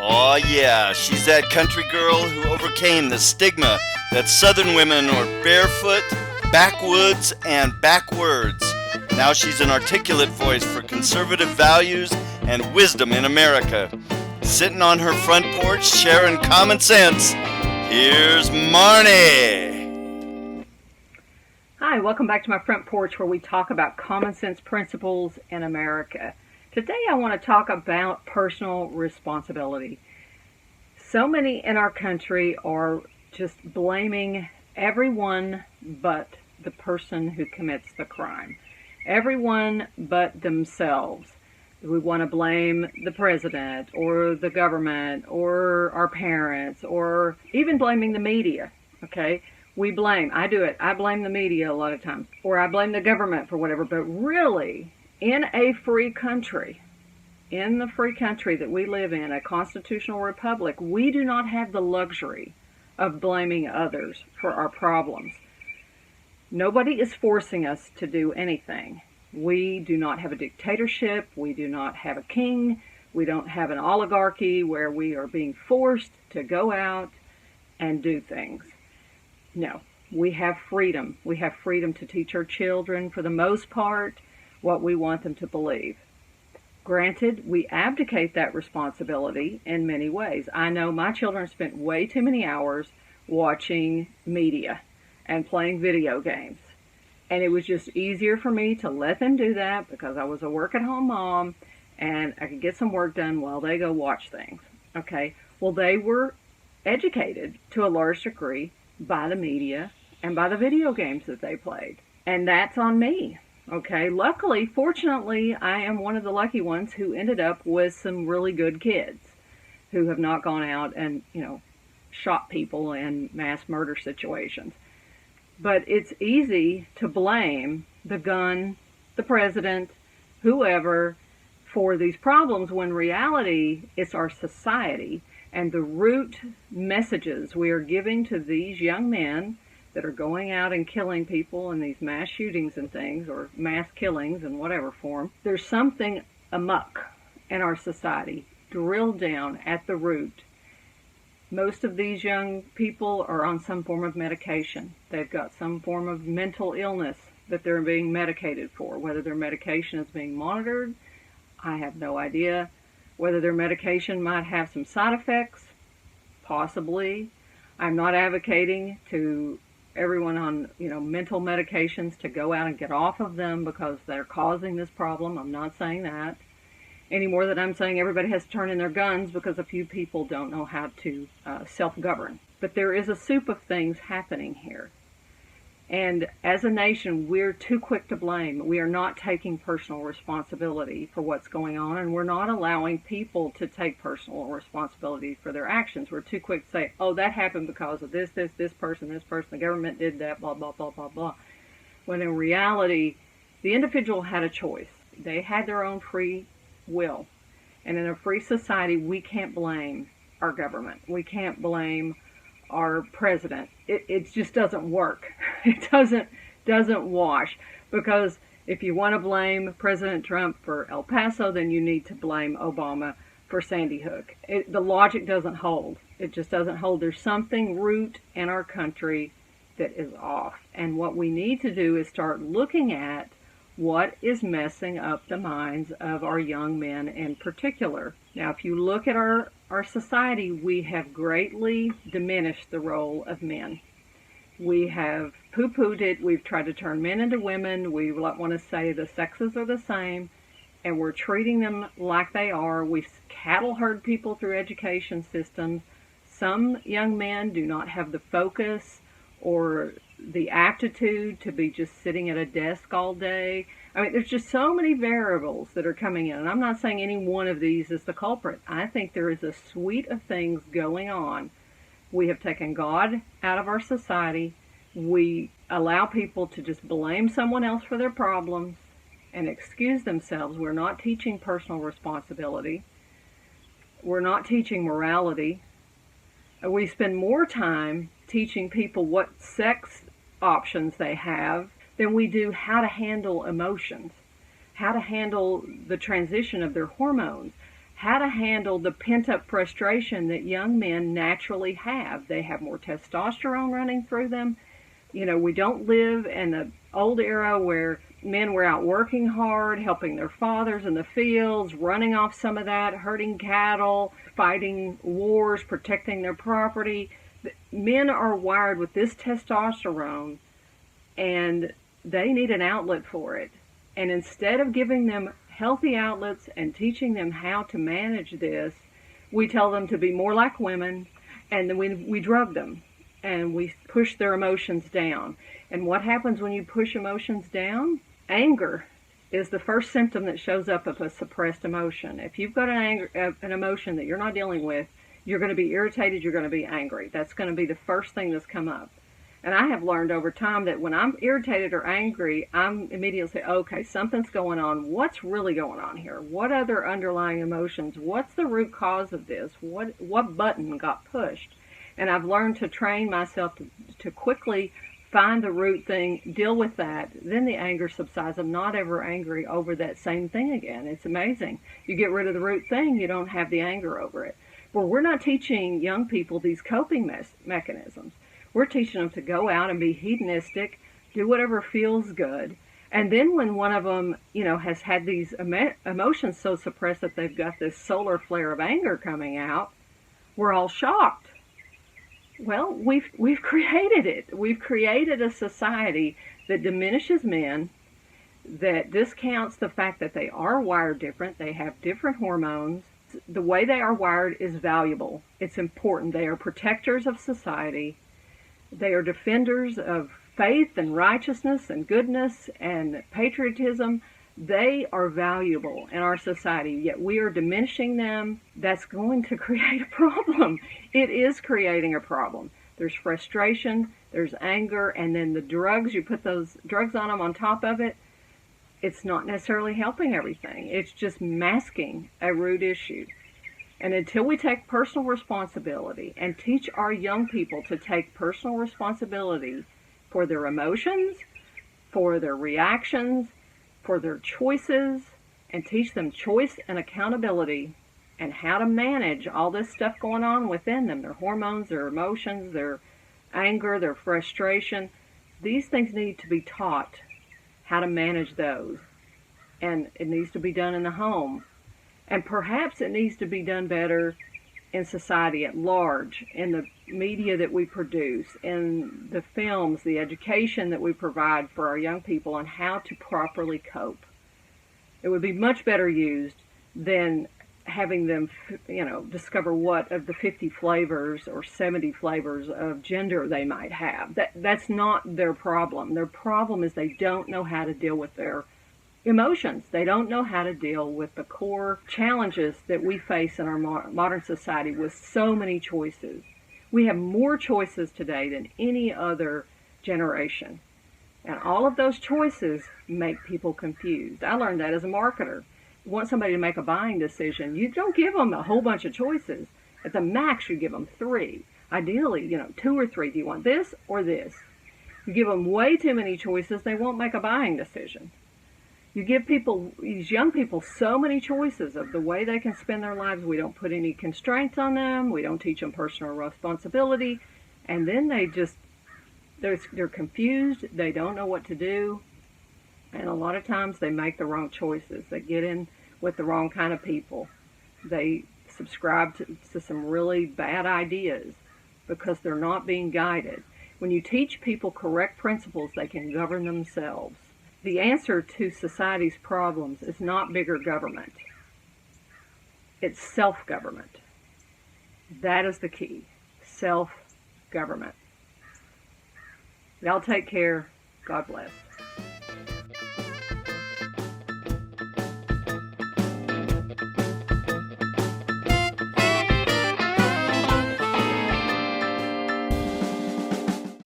Oh yeah, she's that country girl who overcame the stigma that Southern women are barefoot, backwoods, and backwards. Now she's an articulate voice for conservative values and wisdom in America. Sitting on her front porch, sharing common sense, here's Marnie. Hi, welcome back to my front porch where we talk about common sense principles in America. Today I want to talk about personal responsibility. So many in our country are just blaming everyone but the person who commits the crime. Everyone but themselves. We want to blame the president or the government or our parents or even blaming the media, okay? We blame. I do it. I blame the media a lot of times. Or I blame the government for whatever. But really, in a free country, in the free country that we live in, a constitutional republic, we do not have the luxury of blaming others for our problems. Nobody is forcing us to do anything. We do not have a dictatorship. We do not have a king. We don't have an oligarchy where we are being forced to go out and do things. No, we have freedom. We have freedom to teach our children, for the most part, what we want them to believe. Granted, we abdicate that responsibility in many ways. I know my children spent way too many hours watching media and playing video games. And it was just easier for me to let them do that because I was a work-at-home mom and I could get some work done while they go watch things. Okay, well, they were educated to a large degree by the media and by the video games that they played. And that's on me. Okay, luckily, fortunately, I am one of the lucky ones who ended up with some really good kids who have not gone out and, shot people in mass murder situations. But it's easy to blame the gun, the president, whoever, for these problems when reality it's our society and the root messages we are giving to these young men that are going out and killing people in these mass shootings and things, or mass killings in whatever form. There's something amok in our society, drilled down at the root. Most of these young people are on some form of medication. They've got some form of mental illness that they're being medicated for. Whether their medication is being monitored, I have no idea. Whether their medication might have some side effects, possibly. I'm not advocating to everyone on, mental medications to go out and get off of them because they're causing this problem. I'm not saying that. Any more than I'm saying everybody has to turn in their guns because a few people don't know how to self-govern. But there is a soup of things happening here. And as a nation, we're too quick to blame. We are not taking personal responsibility for what's going on, and we're not allowing people to take personal responsibility for their actions. We're too quick to say, oh, that happened because of this person, the government did that, blah, blah, blah, blah, blah. When in reality, the individual had a choice. They had their own free will. And in a free society, we can't blame our government. We can't blame our president. It just doesn't work. It doesn't wash. Because if you want to blame President Trump for El Paso, then you need to blame Obama for Sandy Hook. The logic doesn't hold. It just doesn't hold. There's something root in our country that is off. And what we need to do is start looking at what is messing up the minds of our young men in particular. Now, if you look at our society, we have greatly diminished the role of men. We have poo-pooed it. We've tried to turn men into women. We want to say the sexes are the same, and we're treating them like they are. We cattle herd people through education systems. Some young men do not have the focus or the aptitude to be just sitting at a desk all day. I mean, there's just so many variables that are coming in. And I'm not saying any one of these is the culprit. I think there is a suite of things going on. We have taken God out of our society. We allow people to just blame someone else for their problems and excuse themselves. We're not teaching personal responsibility. We're not teaching morality. We spend more time teaching people what sex options they have than we do how to handle emotions, how to handle the transition of their hormones, how to handle the pent-up frustration that young men naturally have. They have more testosterone running through them. We don't live in the old era where men were out working hard, helping their fathers in the fields, running off some of that, herding cattle, fighting wars, protecting their property. Men are wired with this testosterone, and they need an outlet for it. And instead of giving them healthy outlets and teaching them how to manage this, we tell them to be more like women, and then we drug them and we push their emotions down. And what happens when you push emotions down? Anger is the first symptom that shows up of a suppressed emotion. If you've got an emotion that you're not dealing with, you're going to be irritated, you're going to be angry. That's going to be the first thing that's come up. And I have learned over time that when I'm irritated or angry, I'm immediately say, okay, something's going on. What's really going on here? What other underlying emotions? What's the root cause of this? What button got pushed? And I've learned to train myself to quickly find the root thing, deal with that. Then the anger subsides. I'm not ever angry over that same thing again. It's amazing. You get rid of the root thing, you don't have the anger over it. Well, we're not teaching young people these coping mechanisms. We're teaching them to go out and be hedonistic, do whatever feels good. And then when one of them, has had these emotions so suppressed that they've got this solar flare of anger coming out, we're all shocked. Well, we've created it. We've created a society that diminishes men, that discounts the fact that they are wired different. They have different hormones. The way they are wired is valuable. It's important. They are protectors of society. They are defenders of faith and righteousness and goodness and patriotism. They are valuable in our society, yet we are diminishing them. That's going to create a problem. It is creating a problem. There's frustration, there's anger, and then the drugs, you put those drugs on them on top of it, it's not necessarily helping everything. It's just masking a root issue. And until we take personal responsibility and teach our young people to take personal responsibility for their emotions, for their reactions, for their choices, and teach them choice and accountability and how to manage all this stuff going on within them, their hormones, their emotions, their anger, their frustration. These things need to be taught how to manage those. And it needs to be done in the home. And perhaps it needs to be done better in society at large, in the media that we produce, in the films, the education that we provide for our young people on how to properly cope. It would be much better used than having them, discover what of the 50 flavors or 70 flavors of gender they might have. That's not their problem. Their problem is they don't know how to deal with their emotions. They don't know how to deal with the core challenges that we face in our modern society with so many choices. We have more choices today than any other generation. And all of those choices make people confused. I learned that as a marketer. You want somebody to make a buying decision, you don't give them a whole bunch of choices. At the max, you give them 3. Ideally, 2 or 3. Do you want this or this? You give them way too many choices, they won't make a buying decision. You give these young people, so many choices of the way they can spend their lives. We don't put any constraints on them. We don't teach them personal responsibility. And then they're confused. They don't know what to do. And a lot of times they make the wrong choices. They get in with the wrong kind of people. They subscribe to some really bad ideas because they're not being guided. When you teach people correct principles, they can govern themselves. The answer to society's problems is not bigger government. It's self-government. That is the key. Self-government. Y'all take care. God bless.